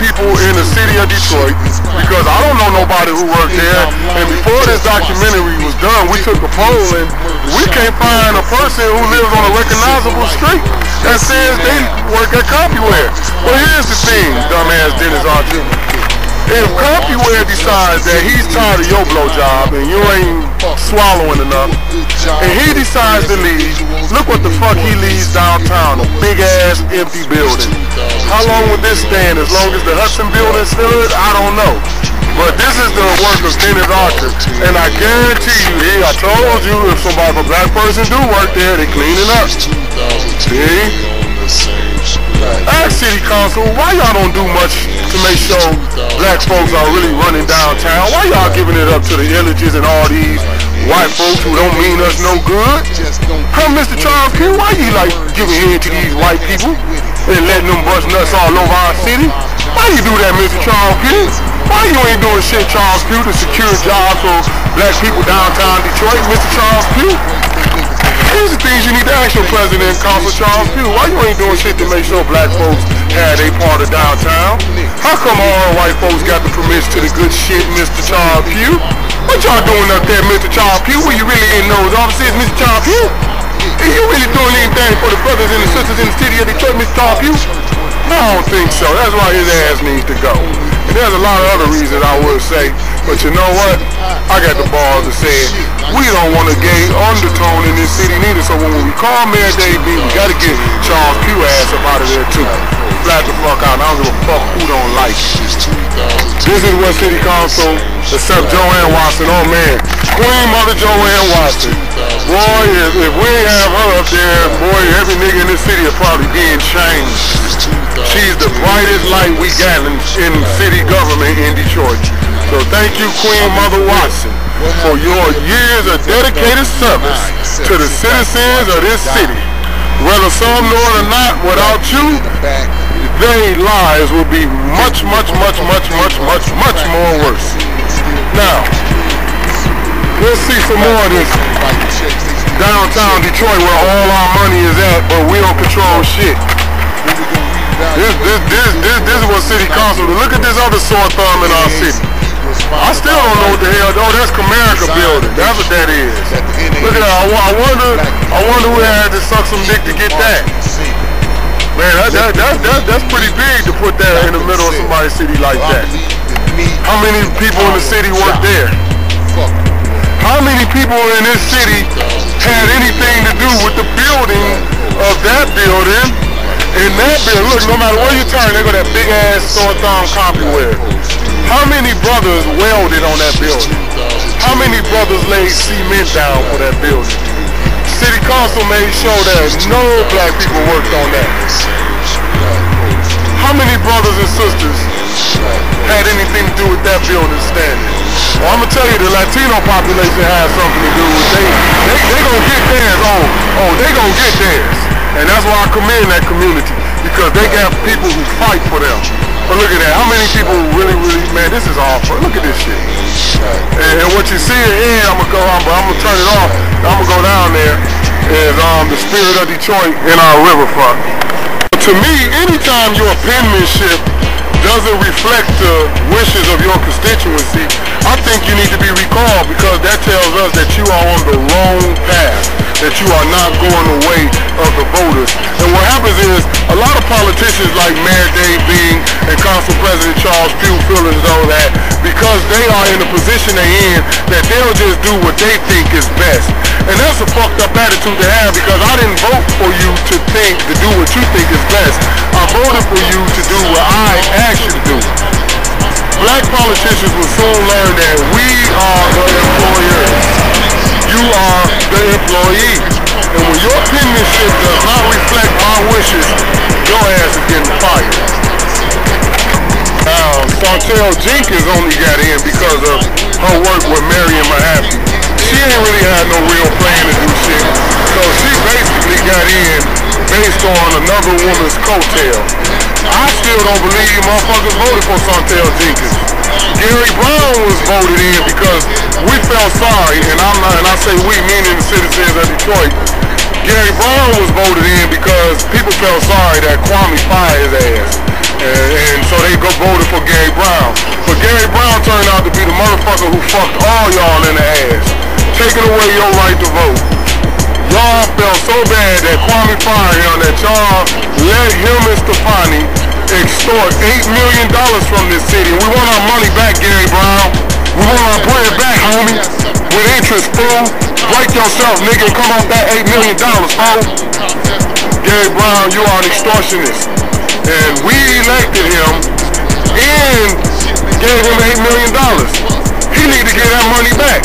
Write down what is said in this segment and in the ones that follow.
people in the city of Detroit, because I don't know nobody who worked there, and before this documentary was done, we took a poll and we can't find a person who lives on a recognizable street that says they work at CompuWare. Well, here's the thing, dumbass Dennis Archer. If CompuWare decides that he's tired of your blowjob and you ain't swallowing enough, and he decides to leave, look what the fuck he leaves downtown, a big ass empty building. How long would this stand? As long as the Hudson building stood? I don't know. But this is the work of Dennis Archer, and I guarantee you, I told you, if somebody, a black person do work there, they clean it up. See? Ask City Council, why y'all don't do much to make sure black folks are really running downtown? Why y'all giving it up to the illages and all these white folks who don't mean us no good? Huh, Mr. Charles Pugh, why you like giving head to these white people and letting them bust nuts all over our city? Why you do that, Mr. Charles Pugh? Why you ain't doing shit, Charles Pugh, to secure jobs for black people downtown Detroit, Mr. Charles Pugh? These are things you need to ask your president, Council Charles Pugh. Why you ain't doing shit to make sure black folks had a part of downtown? How come all white folks got the permission to the good shit, Mr. Charles Pugh? What y'all doing up there, Mr. Charles Pugh? Where you really in those offices, Mr. Charles Pugh? Are you really doing anything for the brothers and the sisters in the city of Detroit, Mr. Charles Pugh? I don't think so. That's why his ass needs to go. And there's a lot of other reasons I would say, but you know what? I got the balls to say it. We don't want a gay undertone in this city neither, so when we call Mayor Dave B, we gotta get Charles Pugh ass up out of there too. Flat the fuck out. I don't give a fuck who don't like it. This is what City Council, except Joanne Watson. Oh man, Queen Mother Joanne Watson. Boy, if we ain't have her up there, boy, every nigga in this city will probably be in chains. She's the brightest light we got in city government in Detroit. So thank you, Queen Mother Watson, for your years of dedicated service to the citizens of this city. Whether some know it or not, without you, their lives will be much more worse. Now, let's see some more of this downtown Detroit where all our money is at, but we don't control shit. This is what City Council, look at this other sore thumb in our city. I still don't know what the hell, oh, that's Comerica building, that's what that is. Look at that, I wonder who had to suck some dick to get that. Man, that's pretty big to put that in the middle of somebody's city like that. How many people in the city work there? How many people in this city had anything to do with the building of that building? In that building, look, no matter where you turn, they got that big ass sore thumb CompuWare. How many brothers welded on that building? How many brothers laid cement down for that building? City Council made sure that no black people worked on that. How many brothers and sisters had anything to do with that building standing? Well, I'm gonna tell you, the Latino population has something to do with it. They gonna get theirs. Oh, they gonna get theirs. And that's why I commend that community, because they got people who fight for them. But look at that, how many people really, man, this is awful. Look at this shit. And what you see here, I'm gonna turn it off. I'm gonna go down there, is the spirit of Detroit in our riverfront. To me, anytime your penmanship doesn't reflect the wishes of your constituency, I think you need to be recalled, because that tells us that you are on the wrong path, that you are not going the way of the voters. And what happens is, a lot of politicians like Mayor Dave Bean and Council President Charles Pugh feel as though that because they are in the position they're in, that they'll just do what they think is best. And that's a fucked up attitude to have, because I didn't vote for you to do what you think is best. I voted for you to do what I asked you to do. Black politicians will soon learn that we are the employers. You are the employee. And when your penmanship does not reflect my wishes, your ass is getting fired. Now, Chantel Jenkins only got in because of her work with Marion Mahaffey. She ain't really had no real plan to do shit. So she basically got in based on another woman's coattail. I still don't believe motherfuckers voted for Chantel Jenkins. Gary Brown was voted in because we felt sorry, and I say we, meaning the citizens of Detroit. Gary Brown was voted in because people felt sorry that Kwame fired his ass. And so they they go voted for Gary Brown. But Gary Brown turned out to be the motherfucker who fucked all y'all in the ass, taking away your right to vote. Y'all felt so bad that Kwame fired him that y'all let him and Stefani extort $8 million from this city. We want our money back, Gary Brown. We want our bread back, homie. With interest, fool. Break yourself, nigga, and come off that $8 million, fool. Gary Brown, you are an extortionist. And we elected him and gave him $8 million. He need to get that money back.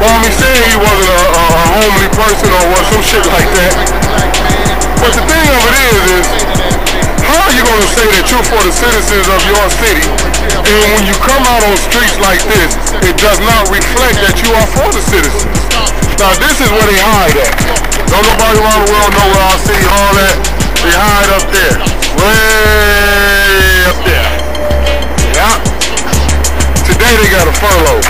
Kwame said he wasn't a homely person or what, some shit like that. But the thing of it is how are you going to say that you're for the citizens of your city, and when you come out on streets like this, it does not reflect that you are for the citizens? Now this is where they hide at. Don't nobody around the world know where I see all that. They hide up there. Way up there. Yeah. Today they got a furlough.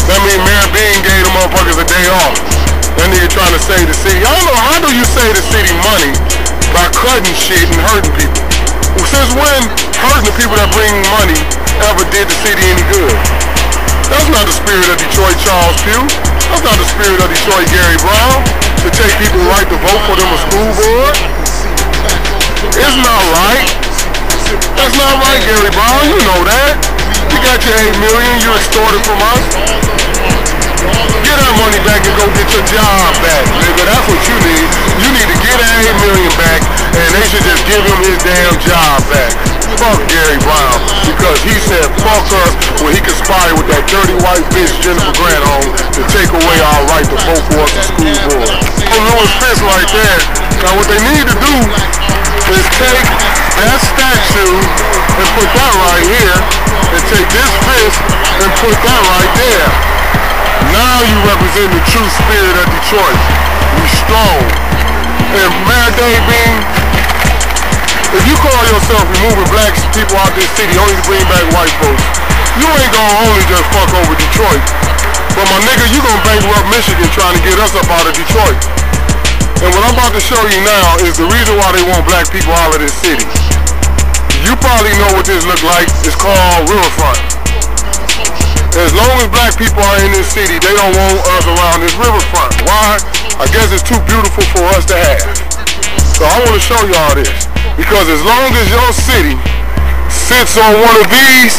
That means Mayor Bean gave the motherfuckers a day off. That nigga trying to save the city. I don't know, how do you save the city money by cutting shit and hurting people? Well, since when hurting the people that bring money ever did the city any good? That's not the spirit of Detroit Charles Pugh. That's not the spirit of Detroit Gary Brown, to take people right to vote for them a school board. It's not right. That's not right, Gary Brown, you know that. You got your $8 million, you extorted from us. Get that money back and go get your job back, nigga. That's what you need. You need to get that $8 million back, and they should just give him his damn job back. Fuck Gary Brown, because he said fuck us when he conspired with that dirty white bitch Jennifer Granholm to take away our right to vote for us in school board. Oh, Louis Fist right there. Now what they need to do is take that statue and put that right here, and take this fist and put that right there. Now you represent the true spirit of Detroit. We strong. And Mayor Dave Bean, if you call yourself removing black people out this city only to bring back white folks, you ain't gonna only just fuck over Detroit. But my nigga, you gonna bankrupt Michigan trying to get us up out of Detroit. And what I'm about to show you now is the reason why they want black people out of this city. You probably know what this look like. It's called riverfront. As long as black people are in this city, they don't want us around this riverfront. Why? I guess it's too beautiful for us to have. So I want to show y'all this. Because as long as your city sits on one of these,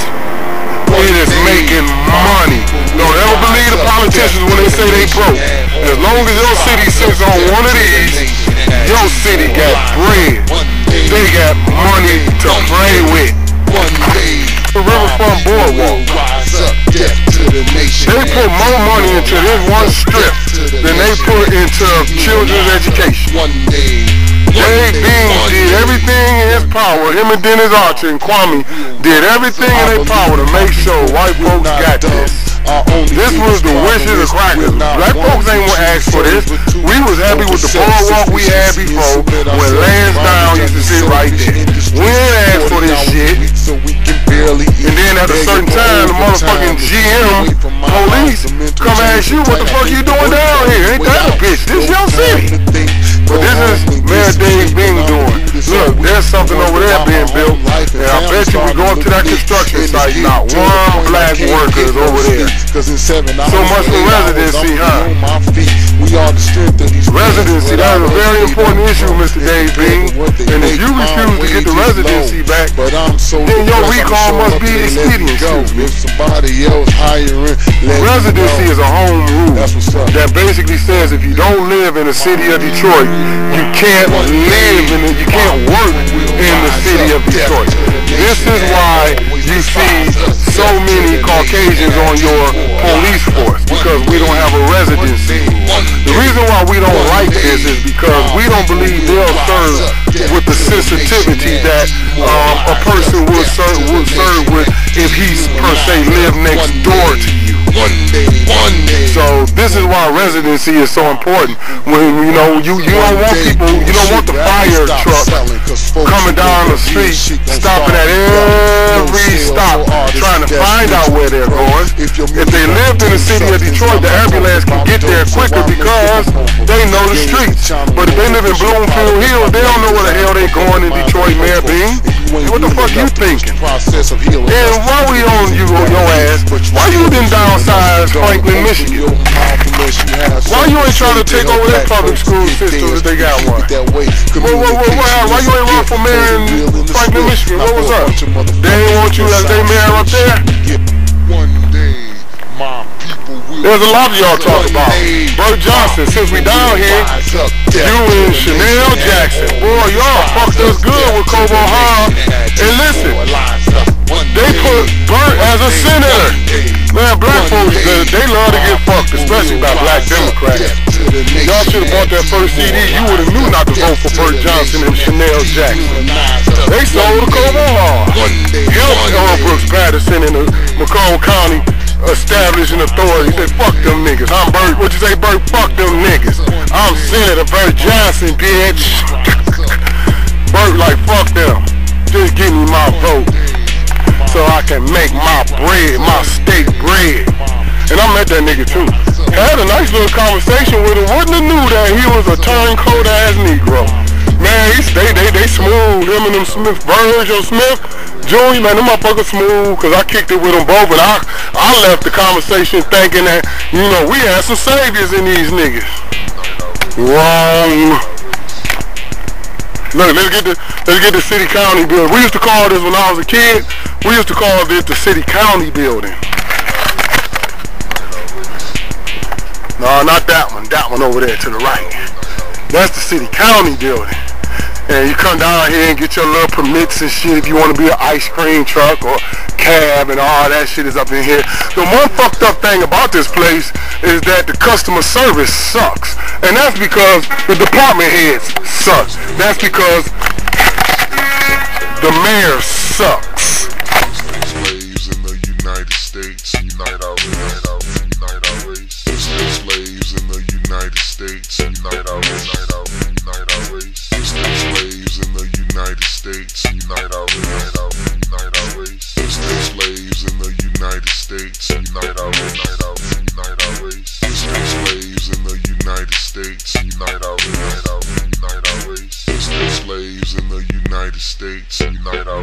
it is making money. Don't ever believe the politicians when they say they broke. As long as your city sits on one of these, your city got bread. They got money to play with. The Riverfront Boardwalk. They put more money into this one strip than they put into children's education. Dave Bean did everything in his power. Him and Dennis Archer and Kwame did everything in their power to make sure white folks got this. This was the wishes of crackers. Black folks ain't want to ask for this. We was happy with the boardwalk we had before when Lansdowne used to sit right there. We ain't asked for this shit. And then at a certain time, the motherfucking GM police come ask you, what the fuck you doing down here? Ain't that a bitch? This your city. But this is Mayor Dave Bean doing. Look, there's something over there being built, and I bet you we go up to that construction site, not one black worker is over there. So much for residency, huh? Residency, that is a very important issue, Mr. Dave Bean. And if you refuse to get the residency back, then your recall must be expedient. Residency is a home rule that basically says if you don't live in the city of Detroit, you can't live in it, you can't work in the city of Detroit. This is why you see so many Caucasians on your police force, because we don't have a residency. The reason why we don't like this is because we don't believe they'll serve with the sensitivity that a person would serve with if he per se lived next door to you. So this is why residency is so important. When you know you don't want people, you don't want the fire truck coming down the street, stopping at every stop, trying to find out where they're going. If they lived in the city of Detroit, the ambulance can get there quicker because they know the streets. But if they live in Bloomfield Hills, they don't know where the hell they going in Detroit, Mayor Bean. What the fuck you thinking? And why we on you on your ass? Why you didn't downsize Franklin, Michigan? Why you ain't trying to take over their public school system if they got one? Why you ain't run for mayor in Franklin, Michigan? What was up? They ain't want you as they mayor up there? There's a lot of y'all talk about Bert Johnson. Since we down here, you and Chanel Jackson, boy, y'all fucked us good with Cobo Hall. And listen, they put Bert as a senator. Man, black folks, they love to get fucked, especially by black Democrats. Y'all should have bought that first CD. You would have knew not to vote for Bert Johnson and Chanel Jackson. They sold the Cobo Hall. Helped Brooks Patterson in the Macomb County establishing authority. Say, fuck them niggas. I'm Bert. What you say, Bert? Fuck them niggas. I'm Senator Bert Johnson, bitch. Bert like, fuck them. Just give me my vote so I can make my bread, my steak bread. And I met that nigga too. Had a nice little conversation with him. Wouldn't have knew that he was a turncoat ass Negro. Man, they smooth. Him and them Smith, Virgil Smith Jr., man, them motherfuckers smooth, cause I kicked it with them both, and I left the conversation thinking that, you know, we had some saviors in these niggas. Wrong. Look, let's get the city county building. We used to call this when I was a kid. We used to call this the city county building. No, not that one. That one over there to the right. That's the city county building. And you come down here and get your little permits and shit if you want to be an ice cream truck or cab, and all that shit is up in here. The one fucked up thing about this place is that the customer service sucks. And that's because the department heads suck. That's because the mayor sucks. Slaves in the United States, unite our race. Slaves in the United States, unite our race. Slaves in the United States, unite our race. Slaves in the United States, unite our race. Slaves in the United States, unite our race. Slaves in the United States, unite our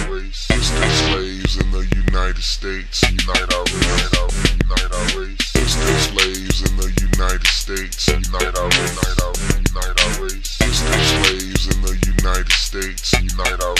race. Slaves in the United States, unite our race. Slaves in the United States, unite our race. Slaves in the United States, unite our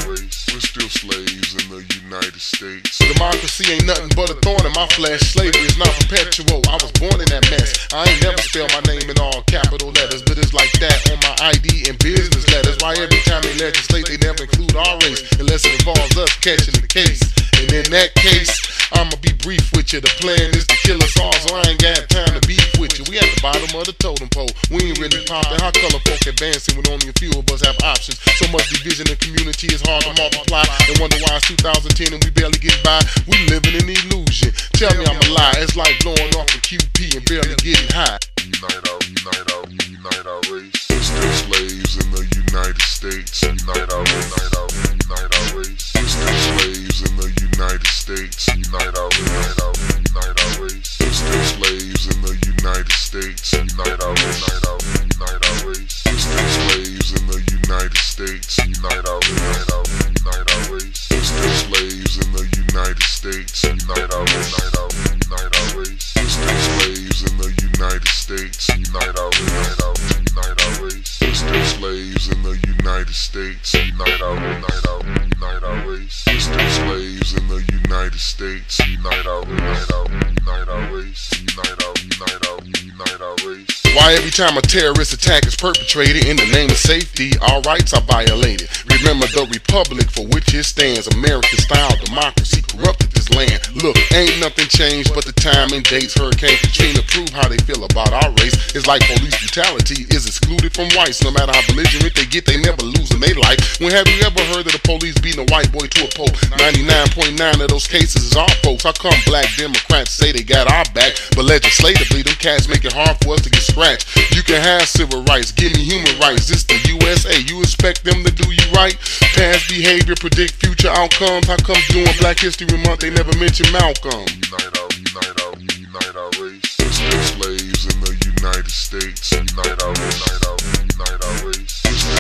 race. We're still slaves in the United States. Democracy ain't nothing but a thorn in my flesh. Slavery is not perpetual. I was born in that mess. I ain't never spell my name in all capital letters, but it's like that on my ID and business letters. Why every time they legislate, they never include our race unless it involves us catching the case. And in that case, I'ma be brief with you. The plan is to kill us all, so I ain't got time to beef with you. We at the bottom of the totem pole. We ain't really popping. How color folk advancing when only a few of us have options? So much division in the community is hard to multiply. And wonder why it's 2010 and we barely get by. We living in illusion. Tell me I'm a lie. It's like blowing off a QP and barely getting high. Unite our race. Still slaves in the United States. Unite our race. Still slaves in the United States. Unite our race. Still slaves in the United States. Unite our race. Still slaves in the United States. Unite our race. Still slaves in the United States. Unite our race. Still slaves in the United States. Unite our race. Still slaves in the United States. Unite our race. Still slaves in the United States. Unite our race. Unite our race. Why every time a terrorist attack is perpetrated in the name of safety, our rights are violated? Remember the republic for which it stands. American style democracy corrupted this land. Look, ain't nothing changed but the time and dates. Hurricane Katrina proved how they feel about our race. It's like police brutality is excluded from whites. No matter how belligerent they get, they never lose in their life. When have you ever heard of the police beating a white boy to a pole? 99.9 of those cases is our folks. How come black Democrats say they got our back, but legislatively them cats make it hard for us to get scratched? You can have civil rights, give me human rights. This the USA, you expect them to do you right? Past behavior predict future outcomes. How come during Black History Month they never mention Malcolm. Unite our race. Still slaves in the United States. Unite our race.